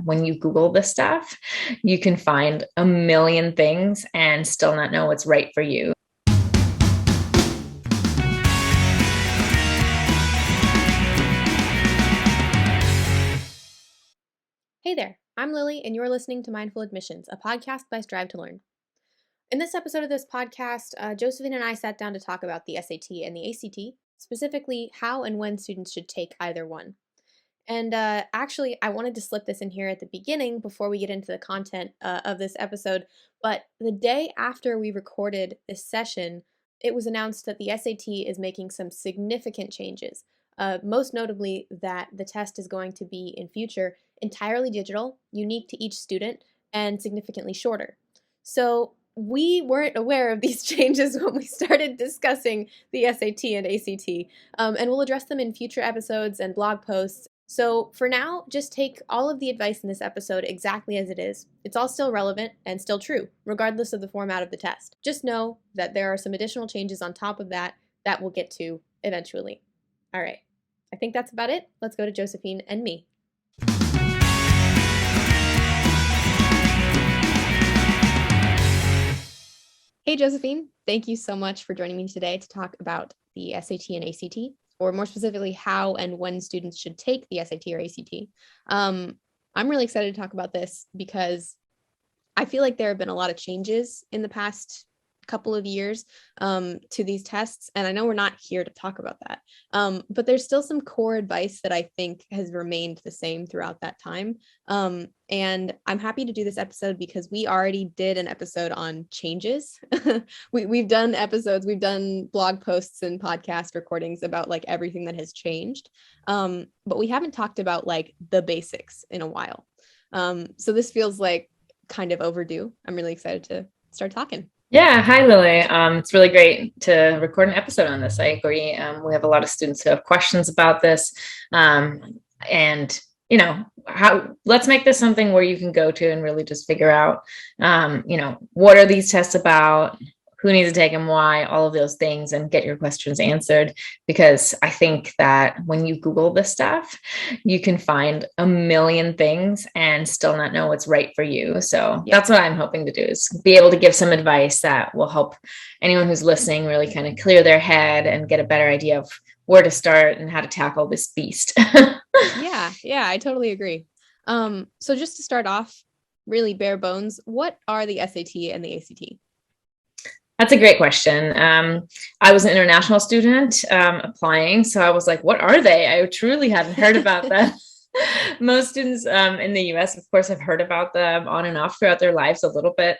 when you Google this stuff, you can find a million things and still not know what's right for you. Hey there, I'm Lily, and you're listening to Mindful Admissions, a podcast by Strive to Learn. In this episode of this podcast, Josephine and I sat down to talk about the SAT and the ACT, specifically how and when students should take either one. And actually, I wanted to slip this in here at the beginning before we get into the content of this episode, but the day after we recorded this session, it was announced that the SAT is making some significant changes. Most notably, that the test is going to be in future entirely digital, unique to each student, and significantly shorter. So we weren't aware of these changes when we started discussing the SAT and ACT, and we'll address them in future episodes and blog posts. So for now, just take all of the advice in this episode exactly as it is. It's all still relevant and still true, regardless of the format of the test. Just know that there are some additional changes on top of that we'll get to eventually. All right, I think that's about it. Let's go to Josephine and me. Hey, Josephine, thank you so much for joining me today to talk about the SAT and ACT, or more specifically, how and when students should take the SAT or ACT. I'm really excited to talk about this because I feel like there have been a lot of changes in the past couple of years to these tests, and I know we're not here to talk about that, but there's still some core advice that I think has remained the same throughout that time, and I'm happy to do this episode because we already did an episode on changes. We've done episodes, we've done blog posts and podcast recordings about like everything that has changed, but we haven't talked about like the basics in a while, so this feels like kind of overdue. I'm really excited to start talking. Yeah, hi Lily. It's really great to record an episode on this. I agree. We have a lot of students who have questions about this, and let's make this something where you can go to and really just figure out, what are these tests about? Who needs to take them, why, all of those things, and get your questions answered. Because I think that when you Google this stuff, you can find a million things and still not know what's right for you. So That's what I'm hoping to do, is be able to give some advice that will help anyone who's listening really kind of clear their head and get a better idea of where to start and how to tackle this beast. Yeah, I totally agree. So just to start off, really bare bones, what are the SAT and the ACT? That's a great question. I was an international student applying, so I was like, what are they? I truly hadn't heard about them. Most students in the US, of course, have heard about them on and off throughout their lives a little bit.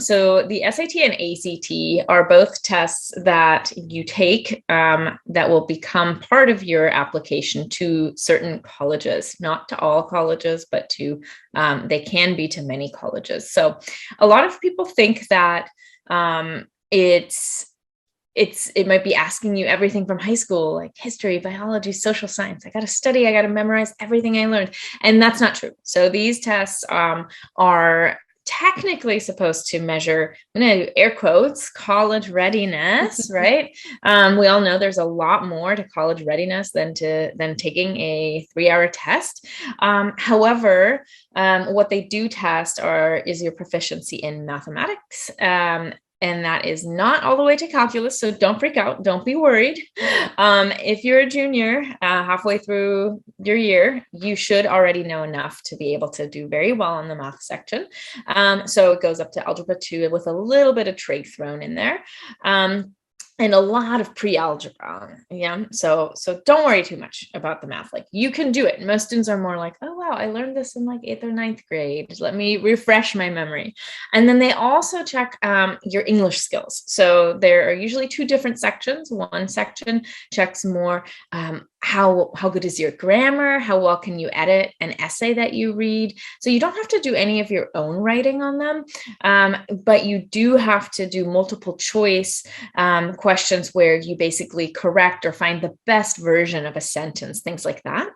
So the SAT and ACT are both tests that you take that will become part of your application to certain colleges, not to all colleges, but to they can be to many colleges. So a lot of people think that it might be asking you everything from high school, like history, biology, social science. I got to study, I got to memorize everything I learned. And that's not true. So these tests are technically supposed to measure, I'm going to do air quotes, college readiness, right? We all know there's a lot more to college readiness than taking a 3-hour test. However, what they do test is your proficiency in mathematics. And that is not all the way to calculus, so don't freak out. Don't be worried. If you're a junior, halfway through your year, you should already know enough to be able to do very well in the math section. So it goes up to Algebra 2 with a little bit of trig thrown in there. And a lot of pre-algebra. Yeah. So don't worry too much about the math. Like, you can do it. Most students are more like, oh, wow, I learned this in like 8th or 9th grade. Let me refresh my memory. And then they also check your English skills. So there are usually 2 different sections. One section checks more how good is your grammar? How well can you edit an essay that you read? So you don't have to do any of your own writing on them, but you do have to do multiple choice questions where you basically correct or find the best version of a sentence, things like that.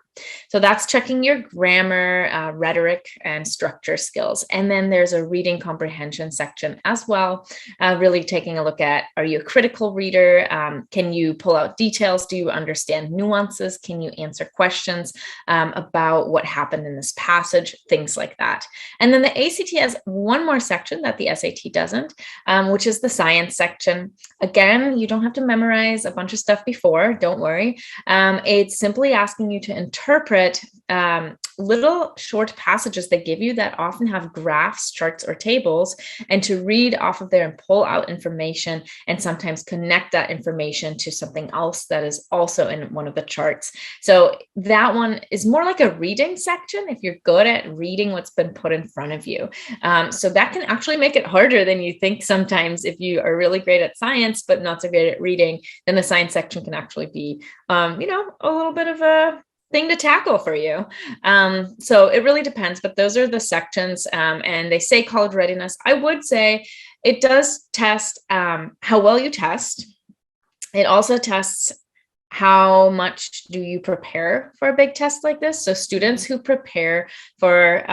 So that's checking your grammar, rhetoric, and structure skills. And then there's a reading comprehension section as well, really taking a look at, are you a critical reader? Can you pull out details? Do you understand nuances? Can you answer questions about what happened in this passage? Things like that. And then the ACT has one more section that the SAT doesn't, which is the science section. Again, you don't have to memorize a bunch of stuff before, don't worry. It's simply asking you to interpret little short passages they give you that often have graphs, charts, or tables, and to read off of there and pull out information and sometimes connect that information to something else that is also in one of the charts. So that one is more like a reading section if you're good at reading what's been put in front of you. So that can actually make it harder than you think sometimes. If you are really great at science but not so great at reading, then the science section can actually be a little bit of a thing to tackle for you. So it really depends, but those are the sections. And they say college readiness. I would say it does test how well you test. It also tests how much do you prepare for a big test like this. So students who prepare for,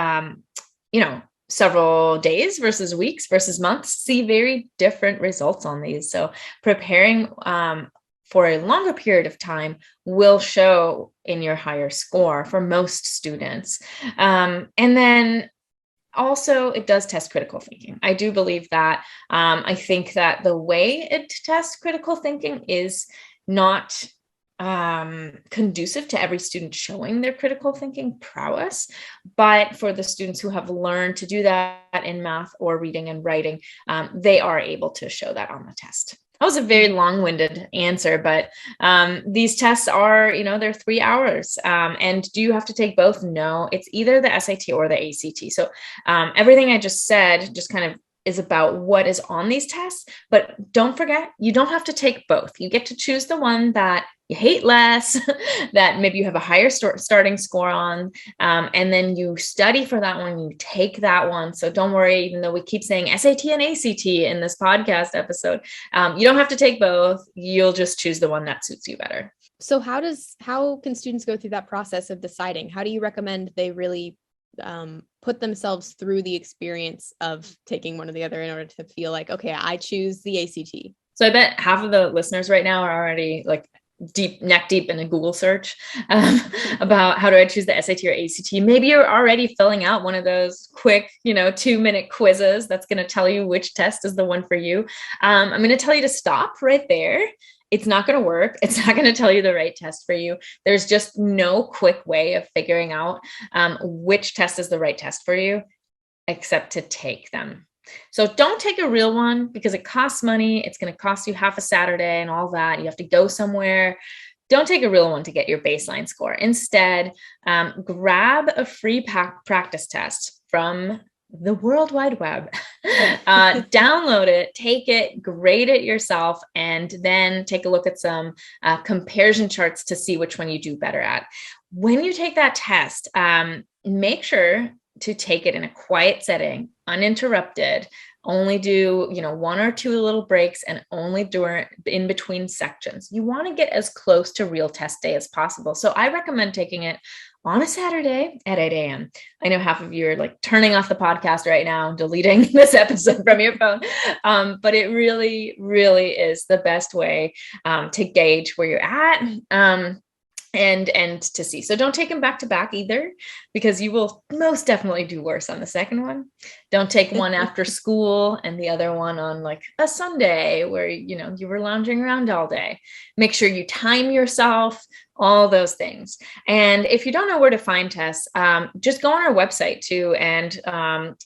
several days versus weeks versus months see very different results on these. So preparing for a longer period of time will show in your higher score for most students. And then also, it does test critical thinking. I do believe that. I think that the way it tests critical thinking is not conducive to every student showing their critical thinking prowess. But for the students who have learned to do that in math or reading and writing, they are able to show that on the test. That was a very long-winded answer, but these tests are, they're 3 hours. And do you have to take both? No, it's either the SAT or the ACT. So everything I just said just kind of is about what is on these tests, but don't forget, you don't have to take both. You get to choose the one that you hate less, that maybe you have a higher starting score on, and then you study for that one, you take that one. So don't worry, even though we keep saying SAT and ACT in this podcast episode, you don't have to take both. You'll just choose the one that suits you better. So how can students go through that process of deciding? How do you recommend they really put themselves through the experience of taking one or the other in order to feel like, okay, I choose the ACT? So I bet half of the listeners right now are already like neck deep in a Google search about how do I choose the SAT or ACT. Maybe you're already filling out one of those quick, 2-minute quizzes that's going to tell you which test is the one for you. I'm going to tell you to stop right there. It's not going to work. It's not going to tell you the right test for you. There's just no quick way of figuring out which test is the right test for you, except to take them. So don't take a real one because it costs money. It's going to cost you half a Saturday and all that. You have to go somewhere. Don't take a real one to get your baseline score. Instead, grab a free practice test from the World Wide Web, download it, take it, grade it yourself, and then take a look at some comparison charts to see which one you do better at. When you take that test, make sure to take it in a quiet setting, uninterrupted. Only do, 1 or 2 little breaks and only during in between sections. You want to get as close to real test day as possible. So I recommend taking it on a Saturday at 8 a.m. I know half of you are like turning off the podcast right now, deleting this episode from your phone. But it really, really is the best way to gauge where you're at. And to see. So don't take them back to back either, because you will most definitely do worse on the second one. Don't take one after school and the other one on like a Sunday where, you were lounging around all day. Make sure you time yourself, all those things. And if you don't know where to find tests, just go on our website too. And,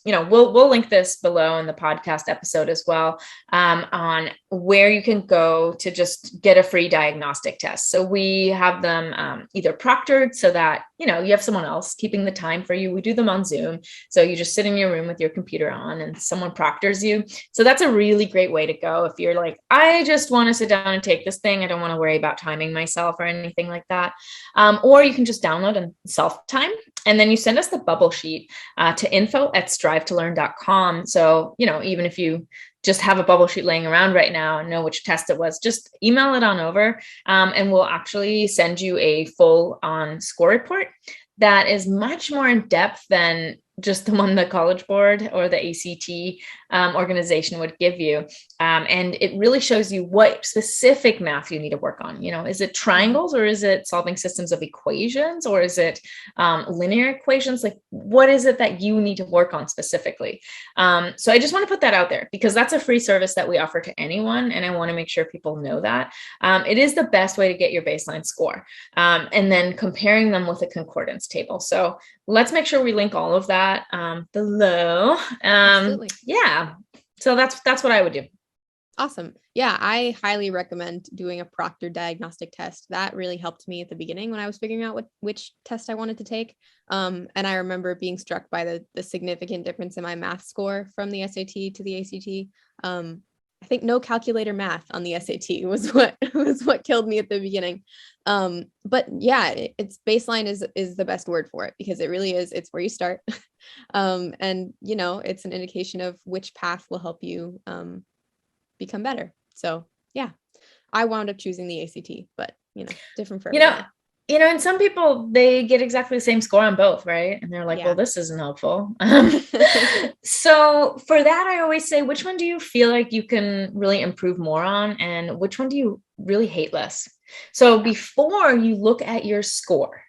we'll link this below in the podcast episode as well, on where you can go to just get a free diagnostic test. So we have them either proctored so that, you have someone else keeping the time for you. We do them on Zoom. So you just sit in your room with your computer on and someone proctors you. So that's a really great way to go. If you're like, I just want to sit down and take this thing, I don't want to worry about timing myself or anything like that. Or you can just download and self-time. And then you send us the bubble sheet to info@strivetololearn.com. So, even if you just have a bubble sheet laying around right now and know which test it was, just email it on over, and we'll actually send you a full on score report that is much more in depth than just the one the College Board or the ACT organization would give you. And it really shows you what specific math you need to work on. Is it triangles, or is it solving systems of equations, or is it linear equations? Like, what is it that you need to work on specifically? So I just want to put that out there, because that's a free service that we offer to anyone. And I want to make sure people know that. It is the best way to get your baseline score, and then comparing them with a concordance table. So let's make sure we link all of that below. Yeah. So that's what I would do. Awesome. Yeah, I highly recommend doing a proctored diagnostic test. That really helped me at the beginning when I was figuring out which test I wanted to take. And I remember being struck by the significant difference in my math score from the SAT to the ACT. I think no calculator math on the SAT was what killed me at the beginning. But yeah, it's baseline is the best word for it, because it really is. It's where you start. And it's an indication of which path will help you become better. So yeah, I wound up choosing the ACT, but different for everybody. And some people, they get exactly the same score on both, right? And they're like, well, this isn't helpful. So for that, I always say, which one do you feel like you can really improve more on? And which one do you really hate less? So before you look at your score,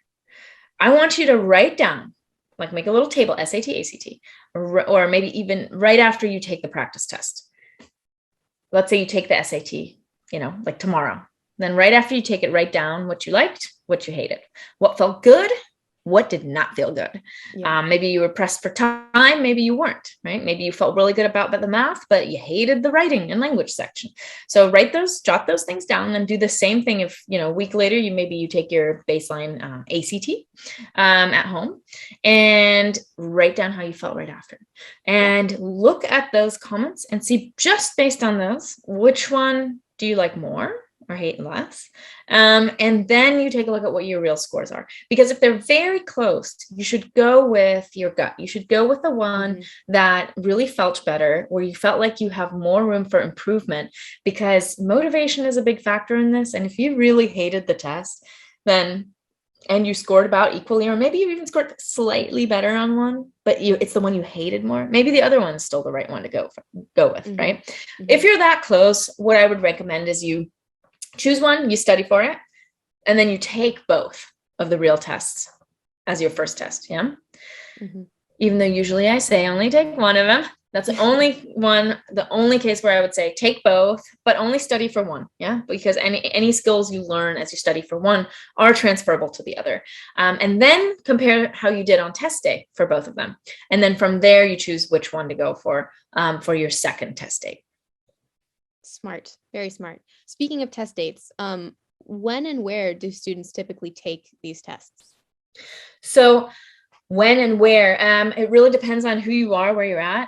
I want you to write down, like make a little table, SAT, ACT, or maybe even right after you take the practice test. Let's say you take the SAT, like tomorrow. Then right after you take it, write down what you liked, what you hated, what felt good, what did not feel good. Yeah. Maybe you were pressed for time, maybe you weren't, right? Maybe you felt really good about the math, but you hated the writing and language section. So jot those things down, and do the same thing if, a week later, you take your baseline ACT at home, and write down how you felt right after. And look at those comments and see, just based on those, which one do you like more or hate less? And then you take a look at what your real scores are. Because if they're very close, you should go with your gut. You should go with the one that really felt better, where you felt like you have more room for improvement, because motivation is a big factor in this. And if you really hated the test, and you scored about equally, or maybe you even scored slightly better on one, but it's the one you hated more, maybe the other one's still the right one to go with, right? If you're that close, what I would recommend is you choose one, you study for it, and then you take both of the real tests as your first test. Yeah. Even though usually I say only take one of them. That's the only case where I would say take both, but only study for one. Yeah. Because any skills you learn as you study for one are transferable to the other. And then compare how you did on test day for both of them. And then from there, you choose which one to go for your second test date. Smart. Very smart. Speaking of test dates, when and where do students typically take these tests? So when and where, it really depends on who you are, where you're at.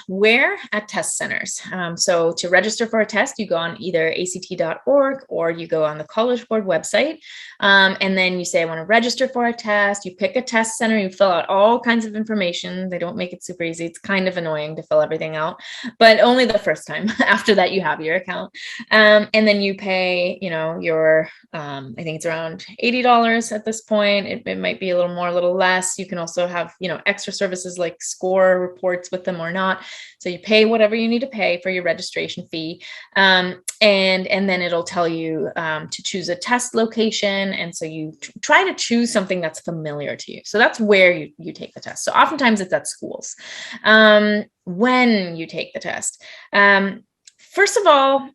Where? At test centers. So to register for a test, you go on either act.org or you go on the College Board website. And then you say, I want to register for a test. You pick a test center, you fill out all kinds of information. They don't make it super easy. It's kind of annoying to fill everything out, but only the first time. After that, you have your account. And then you pay, your, I think it's around $80 at this point. It might be a little more, a little less. You can also have, extra services like score reports with them or not. So you pay whatever you need to pay for your registration fee. And then it'll tell you to choose a test location. And so you try to choose something that's familiar to you. So that's where you take the test. So oftentimes it's at schools. When you take the test, first of all,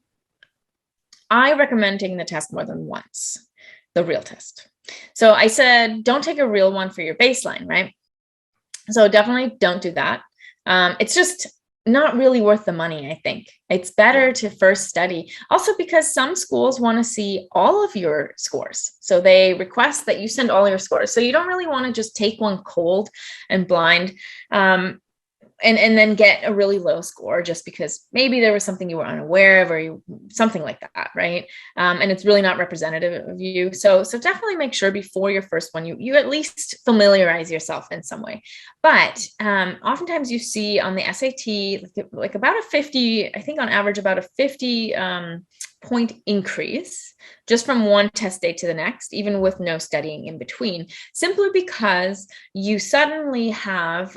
I recommend taking the test more than once, the real test. So I said, don't take a real one for your baseline, right? So definitely don't do that. It's just not really worth the money, I think. It's better to first study. Also, because some schools want to see all of your scores. So they request that you send all your scores. So you don't really want to just take one cold and blind. and then get a really low score just because maybe there was something you were unaware of or something like that, right? And it's really not representative of you. So definitely make sure before your first one, you at least familiarize yourself in some way. But oftentimes you see on the SAT, like about a 50, I think on average about a 50 point increase just from one test day to the next, even with no studying in between, simply because you suddenly have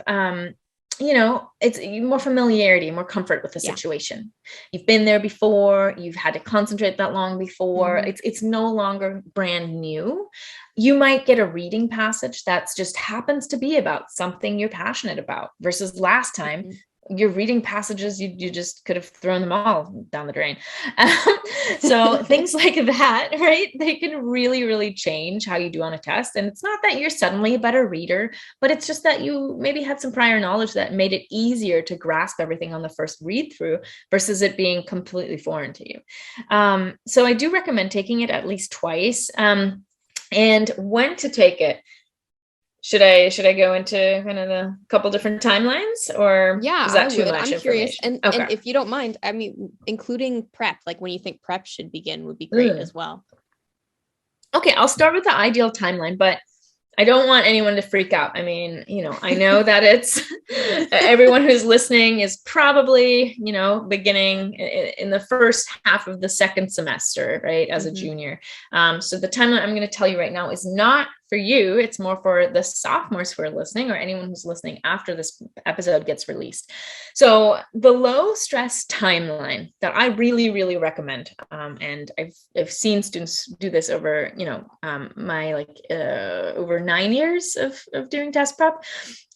it's more familiarity, more comfort with the situation. You've been there before, you've had to concentrate that long before. It's no longer brand new. You might get a reading passage that's just happens to be about something you're passionate about, versus last time your reading passages, you just could have thrown them all down the drain. So things like that, right? They can really, really change how you do on a test. And it's not that you're suddenly a better reader, but it's just that you maybe had some prior knowledge that made it easier to grasp everything on the first read through versus it being completely foreign to you. So I do recommend taking it at least twice. And when to take it. Should I go into kind of the couple different timelines, or is that too much I'm curious. information? And if you don't mind, I mean, including prep, like when you think prep should begin would be great as well. Okay, I'll start with the ideal timeline, but I don't want anyone to freak out. I mean, I know that it's everyone who's listening is probably, beginning in the first half of the second semester, right? As a junior. So the timeline I'm going to tell you right now is not for you. It's more for the sophomores who are listening, or anyone who's listening after this episode gets released. So the low stress timeline that I really, really recommend, and I've seen students do this over, my over 9 years of doing test prep.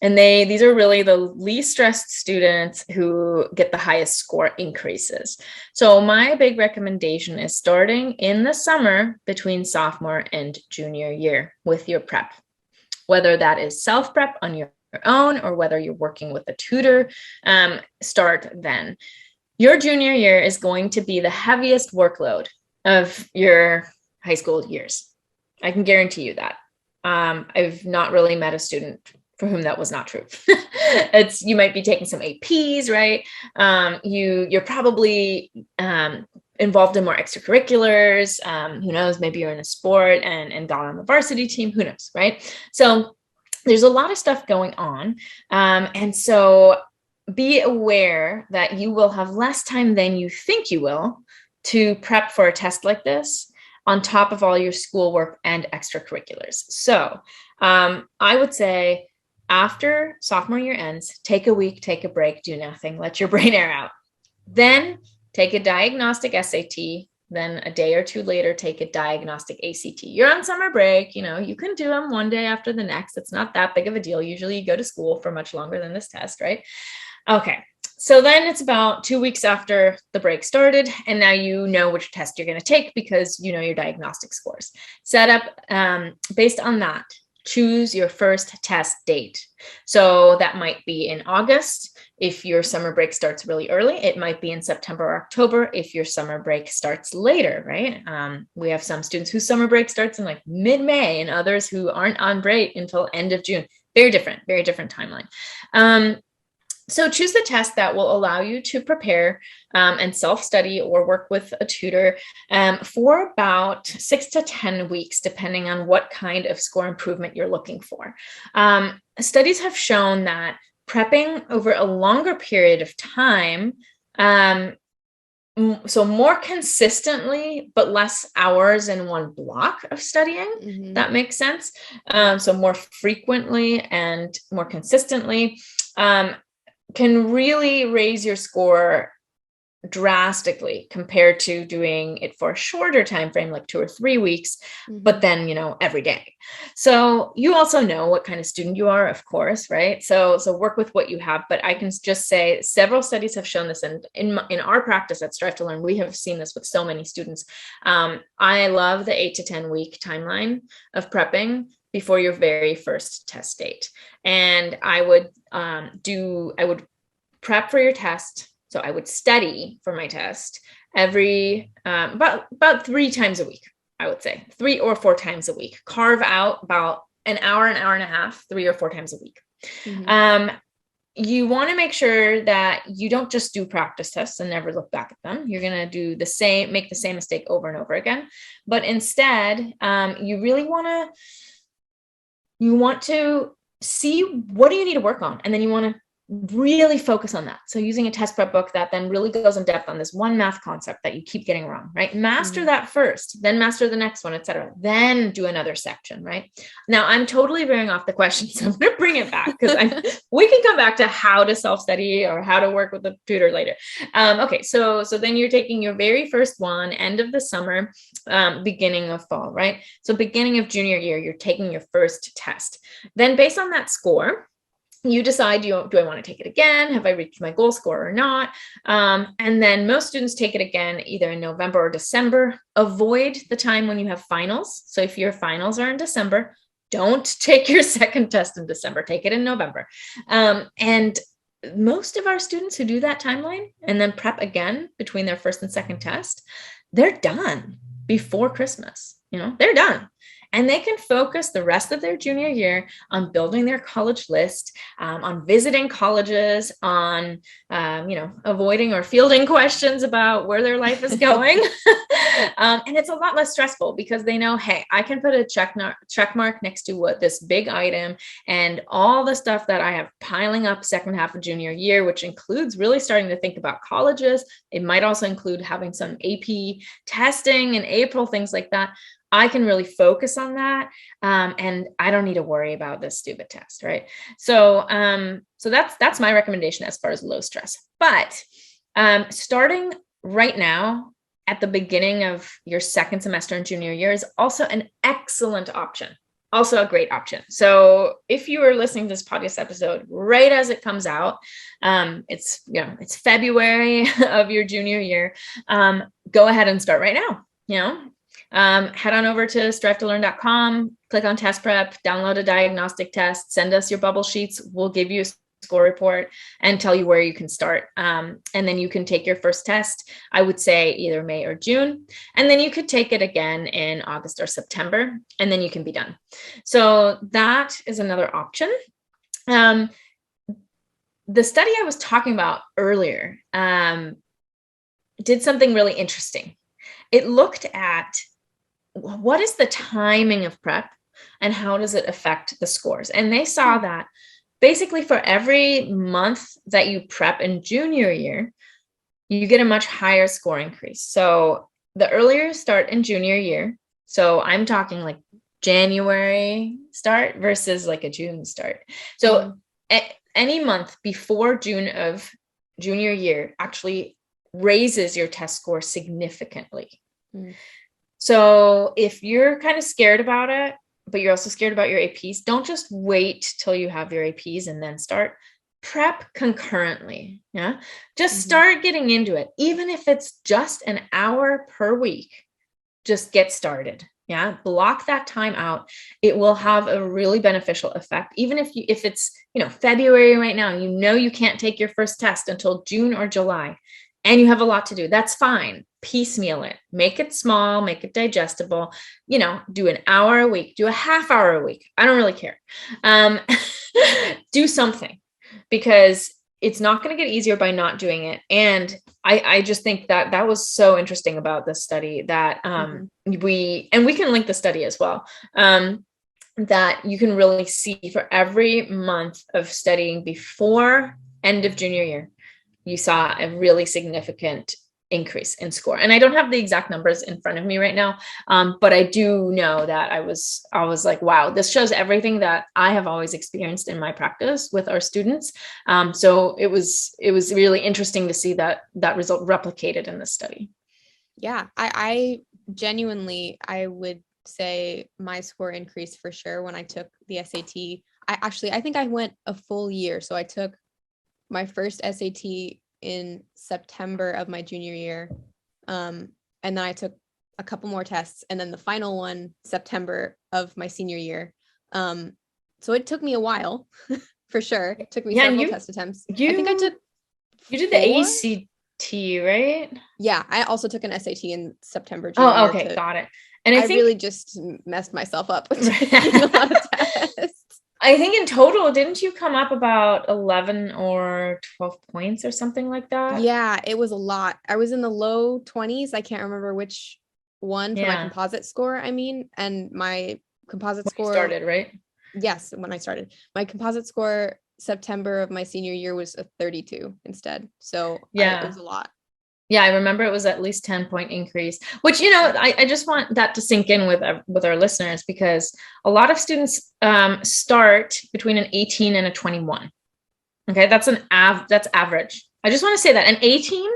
And these are really the least stressed students who get the highest score increases. So my big recommendation is starting in the summer between sophomore and junior year with your prep, whether that is self-prep on your own or whether you're working with a tutor. Start then. Your junior year is going to be the heaviest workload of your high school years. I can guarantee you that. I've not really met a student for whom that was not true. You might be taking some APs, right? You're probably involved in more extracurriculars. Who knows? Maybe you're in a sport and got on the varsity team. Who knows, right? So there's a lot of stuff going on. And so be aware that you will have less time than you think you will to prep for a test like this, on top of all your schoolwork and extracurriculars. So I would say after sophomore year ends, take a week, take a break, do nothing, let your brain air out. Then take a diagnostic SAT. Then a day or two later, take a diagnostic ACT. You're on summer break, you can do them one day after the next. It's not that big of a deal. Usually you go to school for much longer than this test, right? Okay. So then it's about 2 weeks after the break started, and now you know which test you're going to take because you know your diagnostic scores. Set up based on that. Choose your first test date. So that might be in August if your summer break starts really early. It might be in September or October if your summer break starts later, right? We have some students whose summer break starts in like mid-May and others who aren't on break until end of June. Very different timeline. So choose the test that will allow you to prepare and self-study or work with a tutor for about 6 to 10 weeks, depending on what kind of score improvement you're looking for. Studies have shown that prepping over a longer period of time, so more consistently, but less hours in one block of studying, that makes sense. So more frequently and more consistently, can really raise your score drastically compared to doing it for a shorter time frame, like 2 or 3 weeks, but then, every day. So you also know what kind of student you are, of course, right? So work with what you have, but I can just say several studies have shown this, and in our practice at Strive to Learn, we have seen this with so many students. I love the 8 to 10 week timeline of prepping before your very first test date. And I would prep for your test. So I would study for my test every, about 3 times a week, I would say 3 or 4 times a week. Carve out about an hour and a half, 3 or 4 times a week. you want to make sure that you don't just do practice tests and never look back at them. You're going to do the same, make the same mistake over and over again. But instead, you really want to see what do you need to work on, and then you want to really focus on that. So using a test prep book that then really goes in depth on this one math concept that you keep getting wrong, right? Master that first, then master the next one, etc. Then do another section, right? Now I'm totally veering off the question, so I'm going to bring it back because we can come back to how to self-study or how to work with a tutor later. Okay, so then you're taking your very first one, end of the summer, beginning of fall, right? So beginning of junior year, you're taking your first test. Then based on that score, you decide, do I want to take it again? Have I reached my goal score or not? And then most students take it again, either in November or December. Avoid the time when you have finals. So if your finals are in December, don't take your second test in December, take it in November. And most of our students who do that timeline and then prep again between their first and second test, they're done before Christmas. They're done. And they can focus the rest of their junior year on building their college list, on visiting colleges, on, avoiding or fielding questions about where their life is going. And it's a lot less stressful because they know, hey, I can put a check mark next to what this big item and all the stuff that I have piling up second half of junior year, which includes really starting to think about colleges. It might also include having some AP testing in April, things like that. I can really focus on that. And I don't need to worry about this stupid test, right? So that's my recommendation as far as low stress. But starting right now at the beginning of your second semester in junior year is also an excellent option. Also a great option. So if you are listening to this podcast episode right as it comes out, it's February of your junior year, go ahead and start right now. Head on over to strive2learn.com, click on test prep, download a diagnostic test, send us your bubble sheets. We'll give you a score report and tell you where you can start. And then you can take your first test, I would say either May or June. And then you could take it again in August or September, and then you can be done. So that is another option. The study I was talking about earlier did something really interesting. It looked at what is the timing of prep and how does it affect the scores? And they saw that basically for every month that you prep in junior year, you get a much higher score increase. So the earlier you start in junior year, so I'm talking like January start versus like a June start. So any month before June of junior year actually raises your test score significantly. So if you're kind of scared about it, but you're also scared about your APs, don't just wait till you have your APs and then start. Prep concurrently. Yeah. Just start getting into it. Even if it's just an hour per week, just get started. Yeah. Block that time out. It will have a really beneficial effect. Even if it's, February right now, you can't take your first test until June or July, and you have a lot to do. That's fine. Piecemeal it, make it small, make it digestible, do an hour a week, do a half hour a week. I don't really care. Do something, because it's not going to get easier by not doing it. And I just think that was so interesting about this study that we can link the study as well. That you can really see for every month of studying before end of junior year, you saw a really significant increase in score. And I don't have the exact numbers in front of me right now. But I do know that I was like, wow, this shows everything that I have always experienced in my practice with our students. So it was really interesting to see that result replicated in this study. Yeah, I genuinely, I would say my score increased for sure when I took the SAT. I think I went a full year. So I took my first SAT in September of my junior year. And then I took a couple more tests, and then the final one, September of my senior year. So it took me a while for sure. It took me several test attempts. I think I took You did the ACT, right? Yeah. I also took an SAT in September. Oh, okay. Got it. And I think really just messed myself up with taking a lot of tests. I think in total, didn't you come up about 11 or 12 points or something like that? Yeah, it was a lot. I was in the low 20s. I can't remember which one for my Yeah. composite score, I mean, and my composite When you score, started, right? yes, when I started. My composite score September of my senior year was a 32 instead. So it Yeah. was a lot. Yeah, I remember it was at least 10-point increase, which, you know, I just want that to sink in with our listeners, because a lot of students start between an 18 and a 21. Okay, that's average. I just want to say that an 18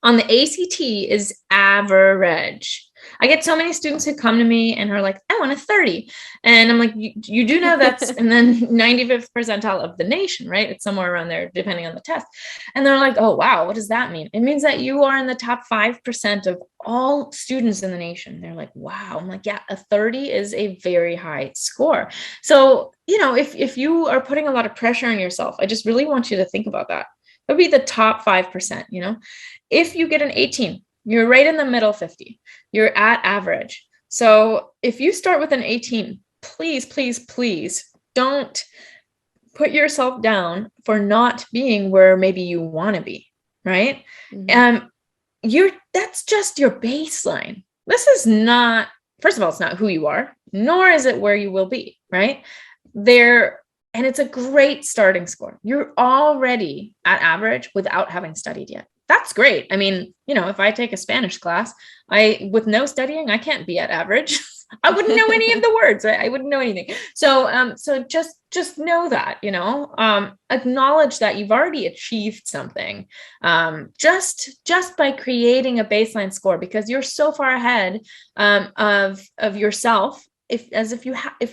on the ACT is average. I get so many students who come to me and are like, I want a 30. And I'm like, you do know that's and then 95th percentile of the nation, right? It's somewhere around there, depending on the test. And they're like, oh, wow, what does that mean? It means that you are in the top 5% of all students in the nation. They're like, wow. I'm like, yeah, a 30 is a very high score. So, you know, if you are putting a lot of pressure on yourself, I just really want you to think about that. It would be the top 5%, you know? If you get an 18, you're right in the middle 50. You're at average. So if you start with an 18, please, please, please don't put yourself down for not being where maybe you want to be, right? Mm-hmm. That's just your baseline. This is not, first of all, it's not who you are, nor is it where you will be, right? There, and it's a great starting score. You're already at average without having studied yet. That's great. I mean, you know, if I take a Spanish class, with no studying, I can't be at average. I wouldn't know any of the words. I wouldn't know anything. So just know that, you know, acknowledge that you've already achieved something, just by creating a baseline score, because you're so far ahead of yourself, if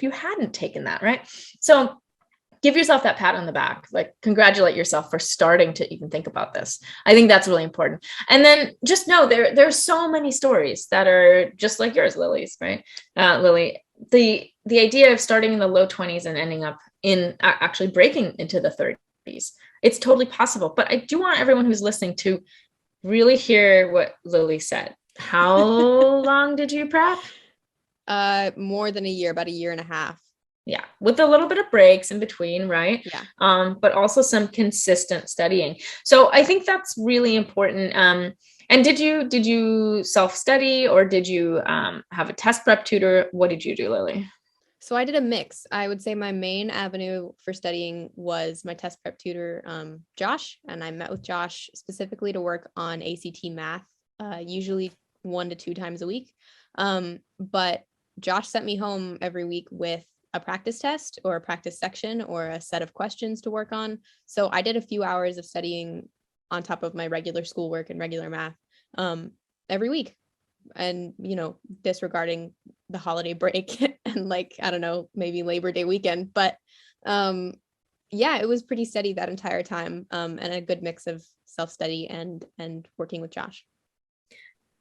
you hadn't taken that, right? So give yourself that pat on the back, like congratulate yourself for starting to even think about this. I think that's really important. And then just know there's so many stories that are just like yours, Lily's, right? Lily, the idea of starting in the low 20s and ending up in actually breaking into the 30s, it's totally possible. But I do want everyone who's listening to really hear what Lily said. How long did you prep? More than a year, about a year and a half. Yeah, with a little bit of breaks in between, right? Yeah. But also some consistent studying. So I think that's really important. And did you self-study, or did you have a test prep tutor? What did you do, Lily? So I did a mix. I would say my main avenue for studying was my test prep tutor, Josh, and I met with Josh specifically to work on ACT math, usually 1 to 2 times a week. But Josh sent me home every week with a practice test or a practice section or a set of questions to work on. So I did a few hours of studying on top of my regular schoolwork and regular math every week. And, you know, disregarding the holiday break and like, I don't know, maybe Labor Day weekend. But yeah, it was pretty steady that entire time, and a good mix of self-study and working with Josh.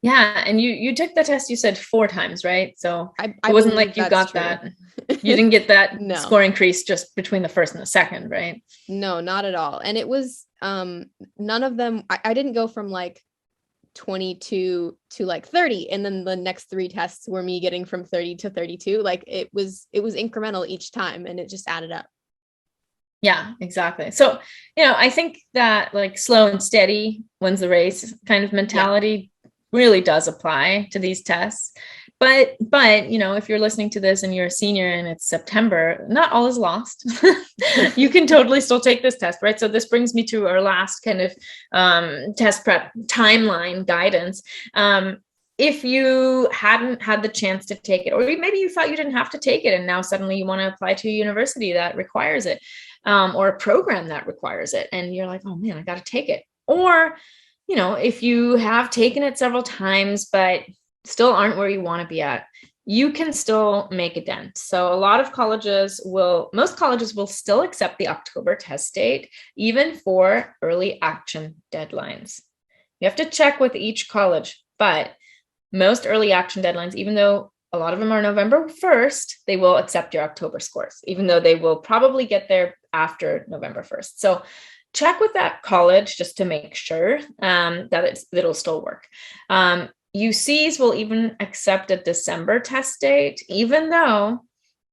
Yeah, and you took the test, you said 4 times, right? So I it wasn't believe like you that's got true. that, you didn't get that No, score increase just between the first and the second, right? no, not at all. And it was none of them, I didn't go from like 22 to like 30, and then the next 3 tests were me getting from 30 to 32. Like it was incremental each time, and it just added up. Yeah, exactly. So, you know, I think that like slow and steady wins the race kind of Yeah. mentality really does apply to these tests. But, you know, if you're listening to this and you're a senior and it's September, not all is lost. You can totally still take this test, right? So this brings me to our last kind of test prep timeline guidance. If you hadn't had the chance to take it, or maybe you thought you didn't have to take it, and now suddenly you want to apply to a university that requires it, or a program that requires it, and you're like, oh man, I got to take it. Or, you know, if you have taken it several times but still aren't where you want to be at, you can still make a dent. So most colleges will still accept the October test date, even for early action deadlines. You have to check with each college, but most early action deadlines, even though a lot of them are November 1st, they will accept your October scores, even though they will probably get there after November 1st. So check with that college just to make sure that it'll still work. UCs will even accept a December test date, even though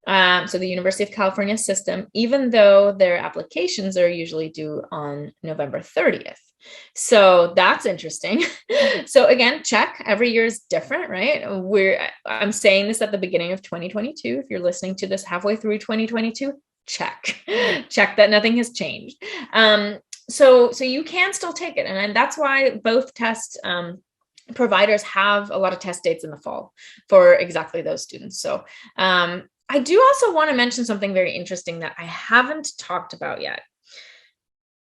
So the University of California system, even though their applications are usually due on November 30th. So that's interesting. So again, check. Every year is different, right? I'm saying this at the beginning of 2022. If you're listening to this halfway through 2022, check. Check that nothing has changed. So you can still take it. And that's why both test providers have a lot of test dates in the fall for exactly those students. So I do also want to mention something very interesting that I haven't talked about yet.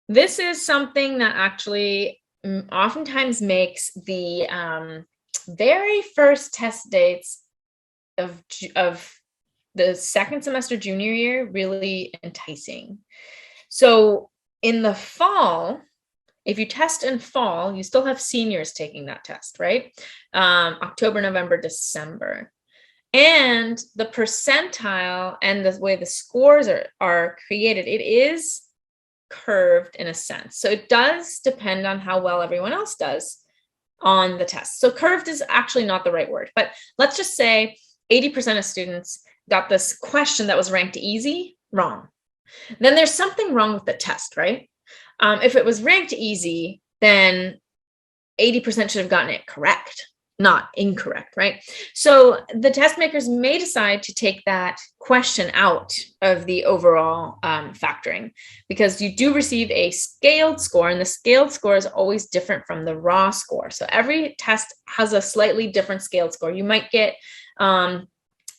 This is something that actually oftentimes makes the very first test dates of the second semester junior year really enticing. So in the fall, if you test in fall, you still have seniors taking that test, right? October, November, December. And the percentile and the way the scores are created, it is curved in a sense. So it does depend on how well everyone else does on the test. So curved is actually not the right word, but let's just say 80% of students got this question that was ranked easy wrong. Then there's something wrong with the test, right? If it was ranked easy, then 80% should have gotten it correct, not incorrect, right? So the test makers may decide to take that question out of the overall factoring, because you do receive a scaled score, and the scaled score is always different from the raw score. So every test has a slightly different scaled score. You might get, on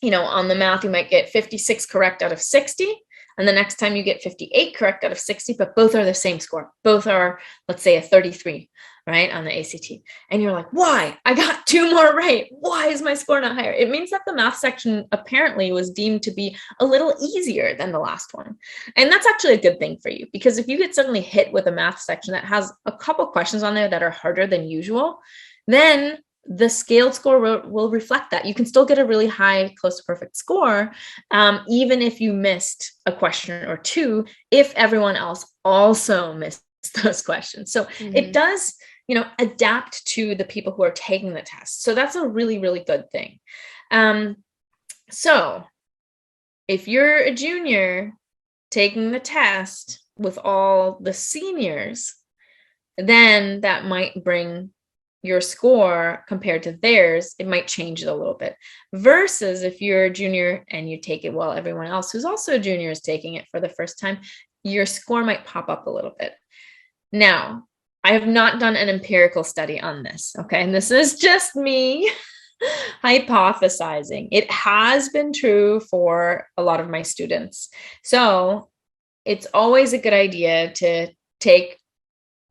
the math, you might get 56 correct out of 60. And the next time you get 58 correct out of 60, but both are the same score. Both are, let's say, a 33, right, on the ACT. And you're like, why? I got 2 more right. Why is my score not higher? It means that the math section apparently was deemed to be a little easier than the last one. And that's actually a good thing for you, because if you get suddenly hit with a math section that has a couple questions on there that are harder than usual, then the scaled score will reflect that. You can still get a really high, close to perfect score, even if you missed a question or two, if everyone else also missed those questions. So it does, adapt to the people who are taking the test. So that's a really, really good thing. So if you're a junior taking the test with all the seniors, then that might bring your score compared to theirs, it might change it a little bit. Versus if you're a junior and you take it while everyone else who's also a junior is taking it for the first time, your score might pop up a little bit. Now, I have not done an empirical study on this, okay? And this is just me hypothesizing. It has been true for a lot of my students. So it's always a good idea to take,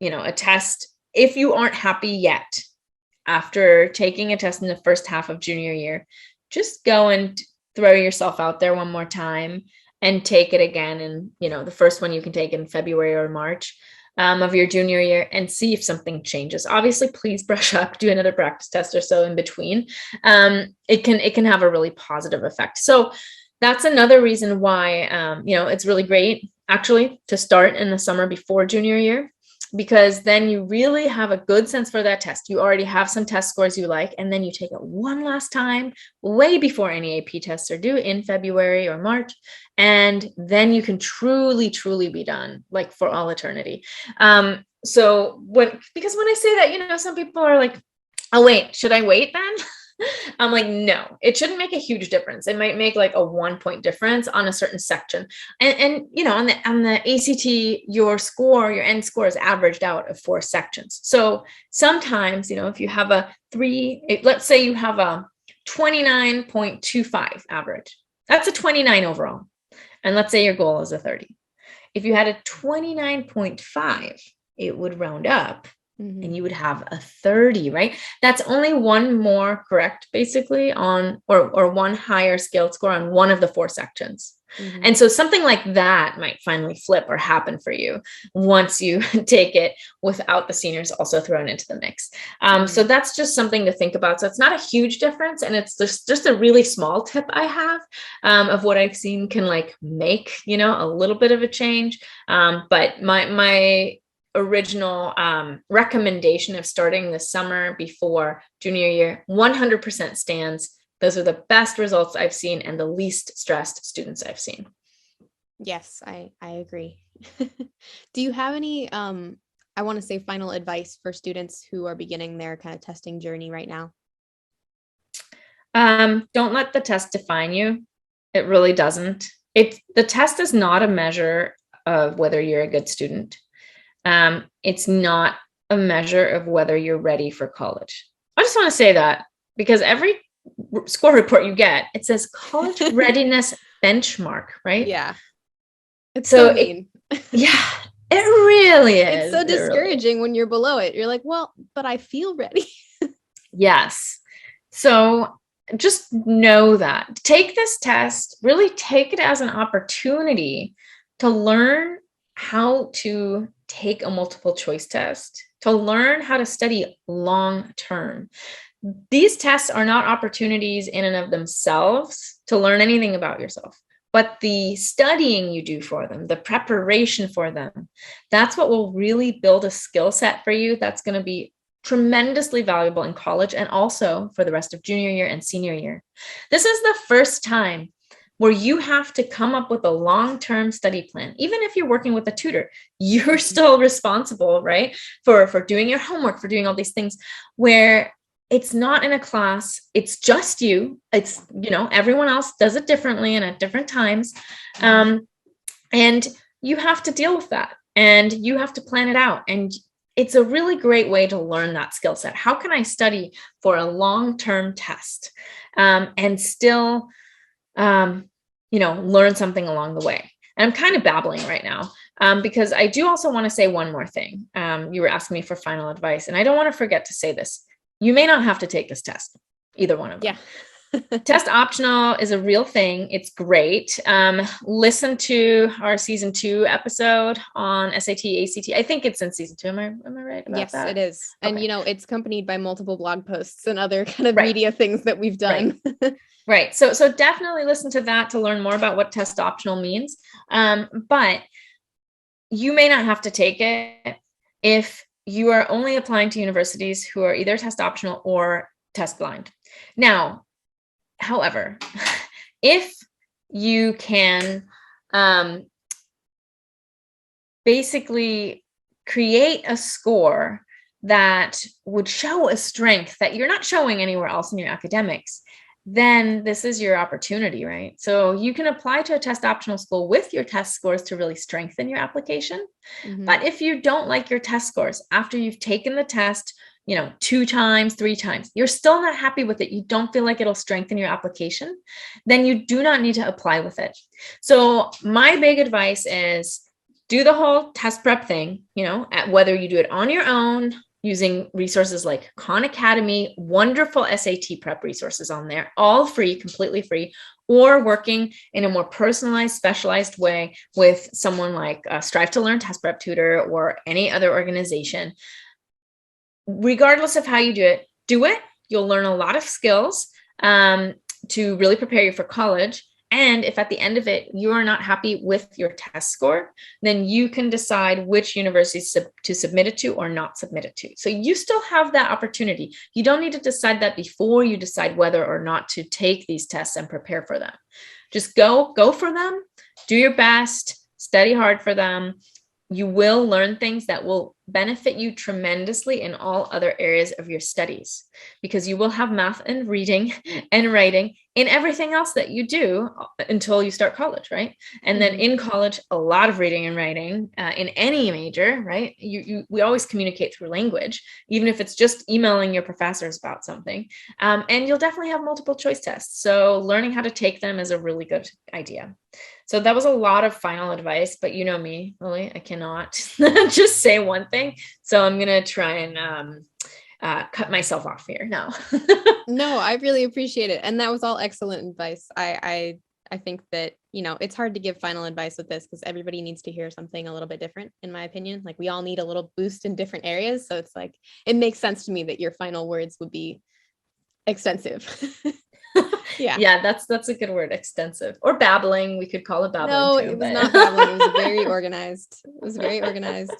a test if you aren't happy yet after taking a test in the first half of junior year. Just go and throw yourself out there one more time and take it again. And, the first one you can take in February or March of your junior year, and see if something changes. Obviously, please brush up, do another practice test or so in between. It can have a really positive effect. So that's another reason why, it's really great actually to start in the summer before junior year, because then you really have a good sense for that test. You already have some test scores you like, and then you take it one last time way before any AP tests are due in February or March. And then you can truly, truly be done, like for all eternity. Because when I say that, some people are like, oh, wait, should I wait then? I'm like, no, it shouldn't make a huge difference. It might make like a 1-point difference on a certain section. And on the ACT, your end score is averaged out of 4 sections. So sometimes, if you have let's say you have a 29.25 average, that's a 29 overall. And let's say your goal is a 30. If you had a 29.5, it would round up. And you would have a 30, right? That's only one more correct, basically, on or one higher scaled score on one of the 4 sections. And so something like that might finally flip or happen for you once you take it without the seniors also thrown into the mix. So that's just something to think about. So it's not a huge difference, and it's just a really small tip I have of what I've seen can make, a little bit of a change. But my original recommendation of starting the summer before junior year 100% stands Those are the best results I've seen and the least stressed students I've seen. Yes, I agree. Do you have any, I want to say final advice for students who are beginning their kind of testing journey right now? Don't let the test define you. It really doesn't. The test is not a measure of whether you're a good student. It's not a measure of whether you're ready for college. I just want to say that because every score report you get, it says college readiness benchmark, right? Yeah. It's So so mean. yeah, it really It's is. so It really is. discouraging when you're below it. You're like, well, but I feel ready. Yes. So just know that. Take this test, really take it as an opportunity to learn how to take a multiple choice test, to learn how to study long term. These tests are not opportunities in and of themselves to learn anything about yourself, but the studying you do for them, the preparation for them, that's what will really build a skill set for you that's going to be tremendously valuable in college and also for the rest of junior year and senior year. This is the first time where you have to come up with a long-term study plan. Even if you're working with a tutor, you're still responsible, right? For doing your homework, for doing all these things where it's not in a class, it's just you. It's, everyone else does it differently and at different times. And you have to deal with that and you have to plan it out. And it's a really great way to learn that skill set. How can I study for a long-term test and still, learn something along the way? And I'm kind of babbling right now because I do also want to say one more thing. You were asking me for final advice, and I don't want to forget to say this. You may not have to take this test, either one of them. Yeah. Test optional is a real thing. It's great. Listen to our season 2 episode on SAT, ACT. I think it's in season 2. Am I right about that? Yes, it is. And, it's accompanied by multiple blog posts and other kind of media things that we've done. Right. So definitely listen to that to learn more about what test optional means. But you may not have to take it if you are only applying to universities who are either test optional or test blind. Now, however, if you can basically create a score that would show a strength that you're not showing anywhere else in your academics, then this is your opportunity, right? So you can apply to a test optional school with your test scores to really strengthen your application. Mm-hmm. But if you don't like your test scores after you've taken the test, 2 times, 3 times, you're still not happy with it, you don't feel like it'll strengthen your application, then you do not need to apply with it. So my big advice is do the whole test prep thing, whether you do it on your own, using resources like Khan Academy, wonderful SAT prep resources on there, all free, completely free, or working in a more personalized, specialized way with someone like Strive to Learn Test Prep Tutor or any other organization. Regardless of how you do it. You'll learn a lot of skills to really prepare you for college. And if at the end of it, you are not happy with your test score, then you can decide which universities to submit it to or not submit it to. So you still have that opportunity. You don't need to decide that before you decide whether or not to take these tests and prepare for them. Just go for them, do your best, study hard for them. You will learn things that will benefit you tremendously in all other areas of your studies, because you will have math and reading and writing in everything else that you do until you start college, right? And then in college, a lot of reading and writing in any major, right? We always communicate through language, even if it's just emailing your professors about something. And you'll definitely have multiple choice tests. So learning how to take them is a really good idea. So that was a lot of final advice, but you know me, Lily, I cannot just say one thing. So I'm going to try and cut myself off here now. No, I really appreciate it. And that was all excellent advice. I think that, it's hard to give final advice with this because everybody needs to hear something a little bit different, in my opinion. Like we all need a little boost in different areas. So it's like, it makes sense to me that your final words would be extensive. Yeah, that's a good word, extensive, or babbling. We could call it babbling. No, it was not babbling. It was very organized. It was very organized.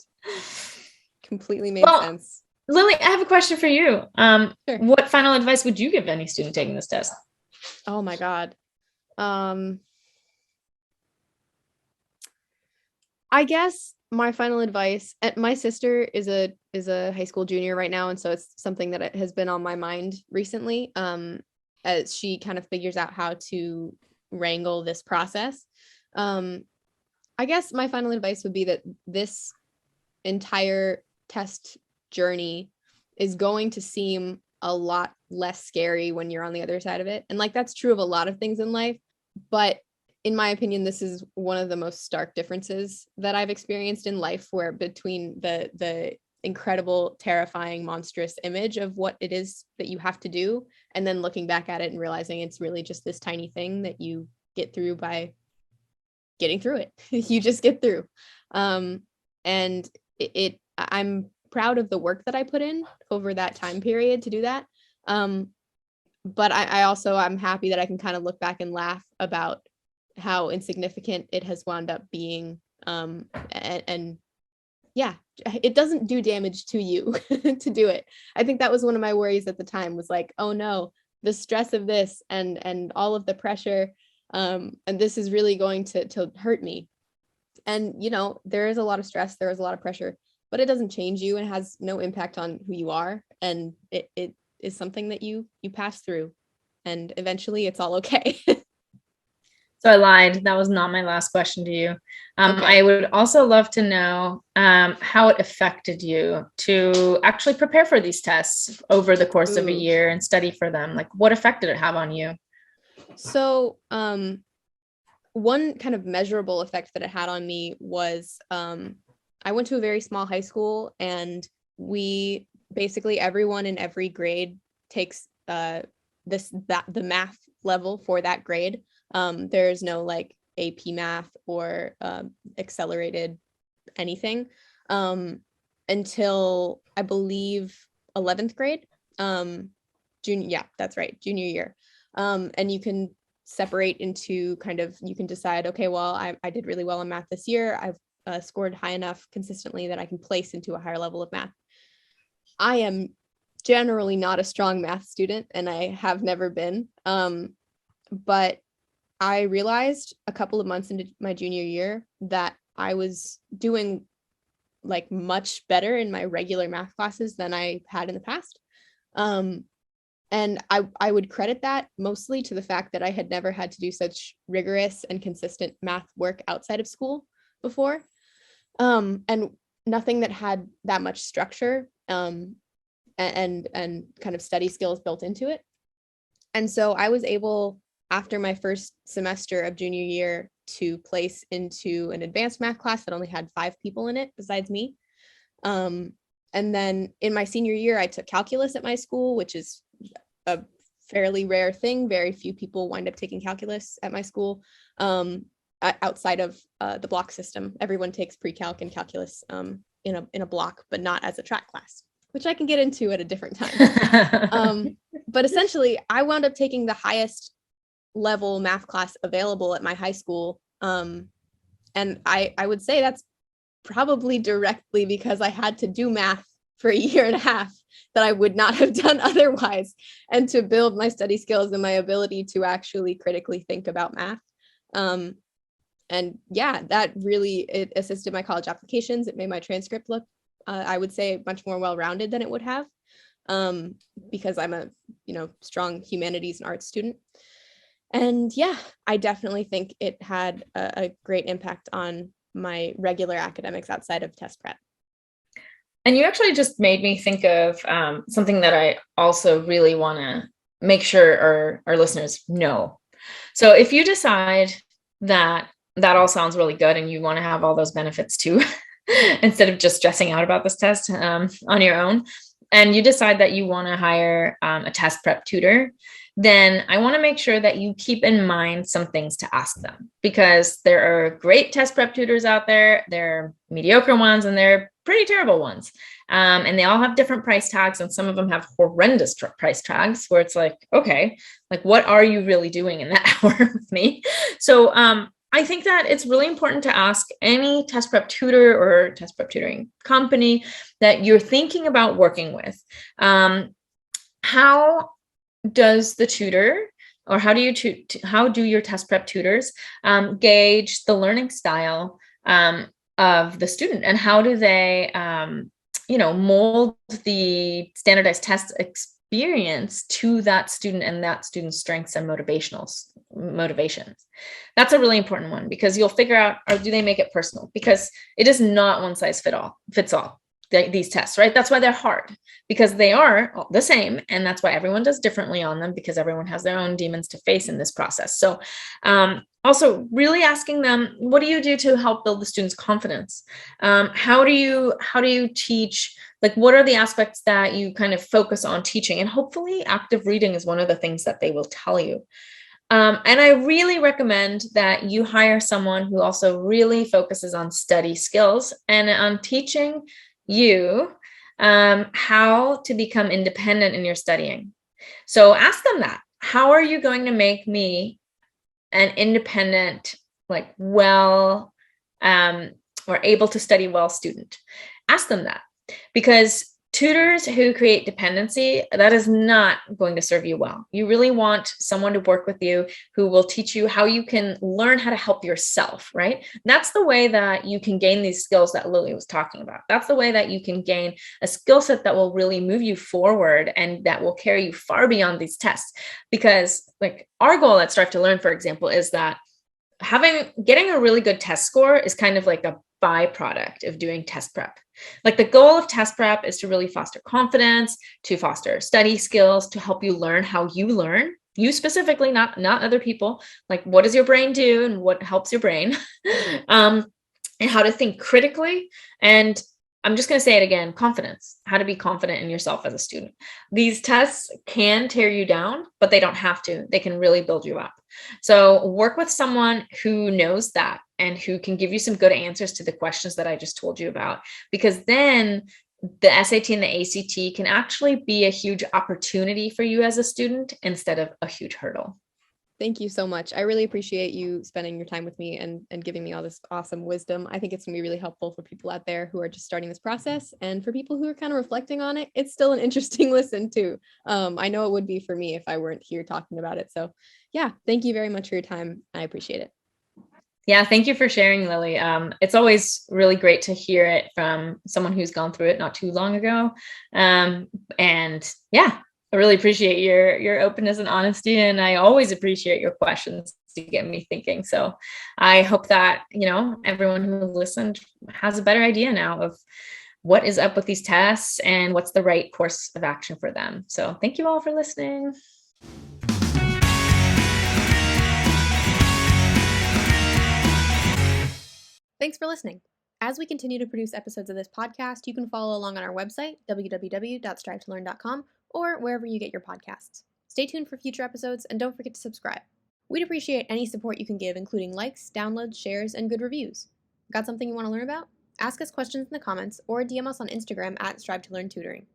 Completely made sense. Lily, I have a question for you. Sure. What final advice would you give any student taking this test? Oh my God. I guess my final advice, and my sister is a high school junior right now, and so it's something that has been on my mind recently, as she kind of figures out how to wrangle this process. Um, I guess my final advice would be that this entire test journey is going to seem a lot less scary when you're on the other side of it. And like that's true of a lot of things in life, but in my opinion, this is one of the most stark differences that I've experienced in life, where between the incredible, terrifying, monstrous image of what it is that you have to do, and then looking back at it and realizing it's really just this tiny thing that you get through by getting through it. You just get through. And I'm proud of the work that I put in over that time period to do that. But I also, I'm happy that I can kind of look back and laugh about how insignificant it has wound up being. And yeah, it doesn't do damage to you to do it. I think that was one of my worries at the time, was like, oh no, the stress of this and all of the pressure, and this is really going to hurt me. And you know, there is a lot of stress, there is a lot of pressure, but it doesn't change you and has no impact on who you are. And it is something that you pass through, and eventually it's all okay. So I lied. That was not my last question to you. Okay. I would also love to know how it affected you to actually prepare for these tests over the course of a Ooh. year and study for them. Like, what effect did it have on you? So, one kind of measurable effect that it had on me was, I went to a very small high school, and we basically, everyone in every grade takes the math level for that grade. There's no like AP math or accelerated anything, until I believe 11th grade. Junior, yeah, that's right, junior year. And you can separate into kind of, you can decide, okay, well, I did really well in math this year. I've scored high enough consistently that I can place into a higher level of math. I am generally not a strong math student, and I have never been. But I realized a couple of months into my junior year that I was doing like much better in my regular math classes than I had in the past. Um, and I would credit that mostly to the fact that I had never had to do such rigorous and consistent math work outside of school before. And nothing that had that much structure, and kind of study skills built into it. And so I was able, after my first semester of junior year, to place into an advanced math class that only had 5 people in it besides me. And then in my senior year, I took calculus at my school, which is a fairly rare thing. Very few people wind up taking calculus at my school, outside of the block system. Everyone takes pre-calc and calculus in a block, but not as a track class, which I can get into at a different time. But essentially, I wound up taking the highest level math class available at my high school. And I would say that's probably directly because I had to do math for a year and a half that I would not have done otherwise, and to build my study skills and my ability to actually critically think about math. And yeah, that really, it assisted my college applications. It made my transcript look, I would say, much more well-rounded than it would have, because I'm a, strong humanities and arts student. And yeah, I definitely think it had a great impact on my regular academics outside of test prep. And you actually just made me think of something that I also really want to make sure our listeners know. So if you decide that that all sounds really good and you want to have all those benefits too, instead of just stressing out about this test on your own, and you decide that you want to hire a test prep tutor, then I want to make sure that you keep in mind some things to ask them, because there are great test prep tutors out there. There are mediocre ones and there are pretty terrible ones. And they all have different price tags, and some of them have horrendous price tags where it's like, okay, like what are you really doing in that hour with me? So I think that it's really important to ask any test prep tutor or test prep tutoring company that you're thinking about working with, how does the tutor or how do your test prep tutors gauge the learning style of the student, and how do they mold the standardized test experience to that student and that student's strengths and motivations. That's a really important one, because you'll figure out, or do they make it personal? Because it is not one size fits all, these tests, right? That's why they're hard, because they are the same. And that's why everyone does differently on them, because everyone has their own demons to face in this process. So also really asking them, what do you do to help build the student's confidence? How do you teach? Like, what are the aspects that you kind of focus on teaching? And hopefully active reading is one of the things that they will tell you. And I really recommend that you hire someone who also really focuses on study skills and on teaching you how to become independent in your studying. So ask them that. How are you going to make me an independent, like well, or able to study well student? Ask them that, because tutors who create dependency, that is not going to serve you well. You really want someone to work with you who will teach you how you can learn how to help yourself, right? And that's the way that you can gain these skills that Lily was talking about. That's the way that you can gain a skill set that will really move you forward and that will carry you far beyond these tests. Because like our goal at Strive to Learn, for example, is that getting a really good test score is kind of like a byproduct of doing test prep. Like the goal of test prep is to really foster confidence, to foster study skills, to help you learn how you learn. You specifically, not other people. Like, what does your brain do and what helps your brain, and how to think critically. And I'm just going to say it again, confidence, how to be confident in yourself as a student. These tests can tear you down, but they don't have to. They can really build you up. So work with someone who knows that and who can give you some good answers to the questions that I just told you about, because then the SAT and the ACT can actually be a huge opportunity for you as a student instead of a huge hurdle. Thank you so much. I really appreciate you spending your time with me and giving me all this awesome wisdom. I think it's gonna be really helpful for people out there who are just starting this process, and for people who are kind of reflecting on it. It's still an interesting listen too. I know it would be for me if I weren't here talking about it. So yeah, thank you very much for your time. I appreciate it. Yeah, thank you for sharing, Lily. It's always really great to hear it from someone who's gone through it not too long ago. And yeah, I really appreciate your openness and honesty, and I always appreciate your questions to get me thinking. So I hope that, everyone who listened has a better idea now of what is up with these tests and what's the right course of action for them. So thank you all for listening. Thanks for listening. As we continue to produce episodes of this podcast, you can follow along on our website, www.strivetololearn.com, or wherever you get your podcasts. Stay tuned for future episodes, and don't forget to subscribe. We'd appreciate any support you can give, including likes, downloads, shares, and good reviews. Got something you want to learn about? Ask us questions in the comments, or DM us on Instagram at Strive to Learn Tutoring.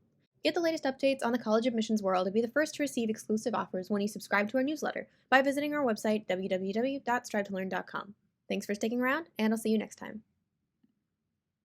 Get the latest updates on the college admissions world and be the first to receive exclusive offers when you subscribe to our newsletter by visiting our website, www.strivetololearn.com. Thanks for sticking around, and I'll see you next time.